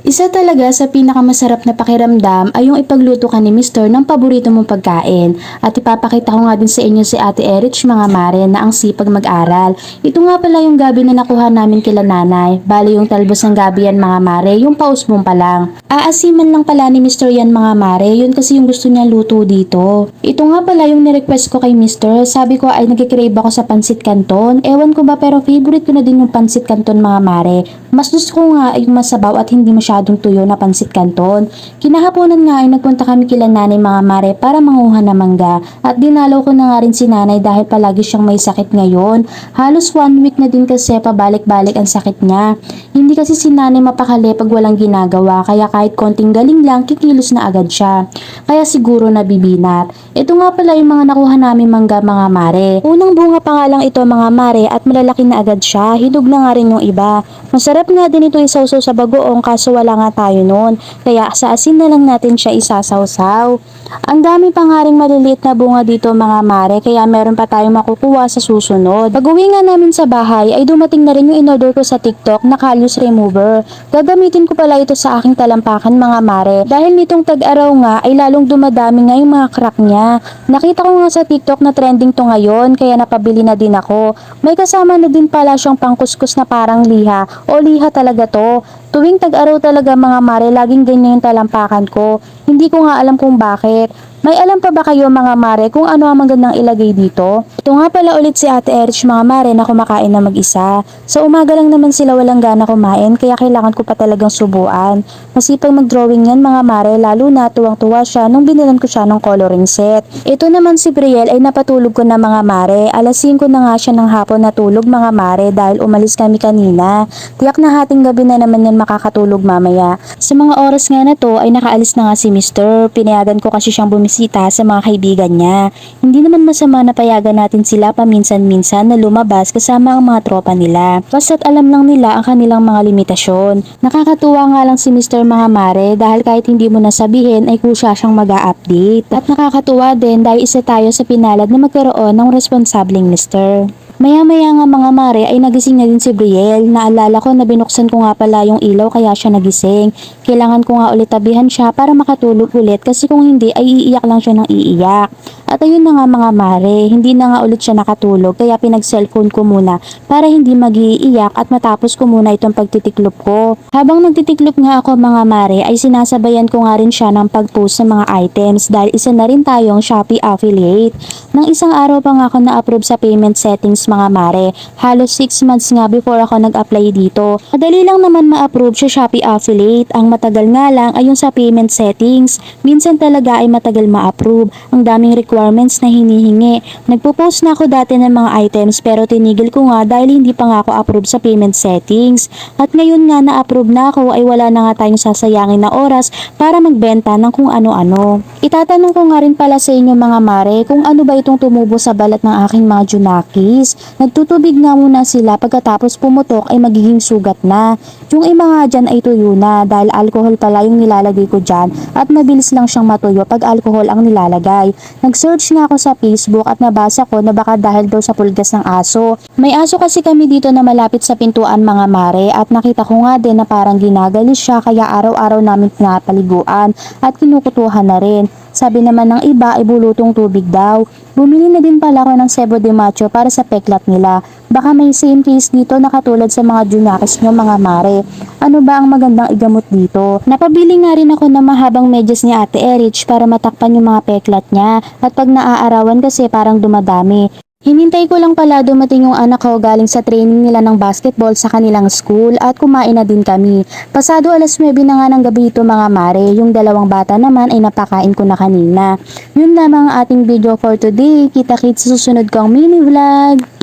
Isa talaga sa pinakamasarap na pakiramdam ay yung ipagluto ka ni Mister ng paborito mong pagkain. At ipapakita ko nga din sa inyo si Ate Erich mga mare na ang sipag mag-aral. Ito nga pala yung gabi na nakuha namin kila nanay. Bali yung talbos ng gabi yan mga mare, yung pausbong pa lang. Aasiman lang pala ni Mister yan mga mare, yun kasi yung gusto niya luto dito. Ito nga pala yung nirequest ko kay Mister. Sabi ko ay nagkikrave ako sa pansit canton. Ewan ko ba pero favorite ko na din yung pansit canton mga mare. Mas gusto ko nga ay yung masabaw at hindi masyadong tuyo na pansit canton. Kinahaponan nga ay nagpunta kami kila nanay mga mare para manguha ng mangga. At dinalaw ko na nga rin si nanay dahil palagi siyang may sakit ngayon. Halos 1 week na din kasi pabalik-balik ang sakit niya. Hindi kasi si nanay mapakali pag walang ginagawa kaya kahit konting galing lang kikilos na agad siya. Kaya siguro nabibinat. Ito nga pala yung mga nakuha namin mangga mga mare. Unang bunga pa nga lang ito mga mare at malalaki na agad siya. Hinog na nga rin yung iba. Masarap nga din ito isawsaw sa bagoong kaso wala nga tayo noon. Kaya sa asin na lang natin siya isasawsaw. Ang dami pa nga ring maliliit na bunga dito mga mare kaya meron pa tayong makukuha sa susunod. Pag uwi nga namin sa bahay ay dumating na rin yung in-order ko sa TikTok na callus remover. Gagamitin ko pala ito sa aking talampakan mga mare dahil nitong tag-araw nga ay lalong dumadami nga yung mga crack niya. Nakita ko nga sa TikTok na trending to ngayon kaya napabili na din ako. May kasama na din pala siyang pangkuskus na parang liha o liha talaga to. Tuwing tag-araw talaga mga mare, laging ganyan yung talampakan ko. Hindi ko nga alam kung bakit. May alam pa ba kayo mga mare kung ano ang magandang ilagay dito? Ito nga pala ulit si Ate Erich mga mare na kumakain na mag-isa. Sa umaga lang naman sila walang gana kumain kaya kailangan ko pa talagang subuan. Masipag mag-drawing yan mga mare lalo na tuwang-tuwa siya nung binilan ko siya ng coloring set. Ito naman si Brielle ay napatulog ko na mga mare. Alas 5 na nga siya ng hapon natulog mga mare dahil umalis kami kanina. Tiyak na hating gabi na naman yan makakatulog mamaya. Sa mga oras nga na to ay nakaalis na nga si Mister. Pinayagan ko kasi siyang bumisita sa mga kaibigan niya. Hindi naman masama na payagan natin sila paminsan-minsan na lumabas kasama ang mga tropa nila. Basta't alam lang nila ang kanilang mga limitasyon. Nakakatuwa nga lang si Mister mga mare dahil kahit hindi mo nasabihin ay kusya siyang mag-a-update. At nakakatuwa din dahil isa tayo sa pinalad na magkaroon ng responsableng Mister. Maya-maya nga mga mare ay nagising na din si Brielle. Naalala ko na binuksan ko nga pala yung ilaw kaya siya nagising. Kailangan ko nga ulit tabihan siya para makatulog ulit kasi kung hindi ay iiyak lang siya ng iiyak. At ayun na nga mga mare, hindi na nga ulit siya nakatulog kaya pinag-cellphone ko muna para hindi mag-iiyak at matapos ko muna itong pagtitiklop ko. Habang nagtitiklop nga ako mga mare ay sinasabayan ko nga rin siya ng pag-post ng mga items dahil isa na rin tayong Shopee affiliate. Nang isang araw pa nga ako na-approve sa payment settings mga mare. Halos 6 months nga before ako nag-apply dito. Madali lang naman ma-approve sa Shopee affiliate. Ang matagal nga lang ay yung sa payment settings. Minsan talaga ay matagal ma-approve. Ang daming requirements na hinihingi. Nagpo-post na ako dati ng mga items pero tinigil ko nga dahil hindi pa nga ako approve sa payment settings. At ngayon nga na-approve na ako ay wala na nga tayong sasayangin na oras para magbenta ng kung ano-ano. Itatanong ko nga rin pala sa inyo mga mare kung ano ba itong tumubo sa balat ng aking mga junakis. Nagtutubig nga muna sila pagkatapos pumutok ay magiging sugat na. Yung iba nga dyan ay tuyo na dahil alcohol pala yung nilalagay ko dyan at mabilis lang siyang matuyo pag alcohol ang nilalagay. Nag-search nga ako sa Facebook at nabasa ko na baka dahil daw sa pulgas ng aso. May aso kasi kami dito na malapit sa pintuan mga mare at nakita ko nga din na parang ginagalis siya kaya araw-araw namin pinapaliguan at kinukutuhan na rin. Sabi naman ng iba ay bulutong tubig daw. Bumili na din pala ako ng Sebo de Macho para sa peklat nila. Baka may same case dito na katulad sa mga junakis nyo mga mare. Ano ba ang magandang igamot dito? Napabili nga rin ako ng mahabang medyas ni Ate Erich para matakpan yung mga peklat niya. At pag naaarawan kasi parang dumadami. Hinintay ko lang pala dumating yung anak ko galing sa training nila ng basketball sa kanilang school at kumain na din kami. Pasado alas 9 na nga ng gabi ito mga mare, yung dalawang bata naman ay napakain ko na kanina. Yun lamang ang ating video for today. Kita-kits sa susunod kong mini vlog.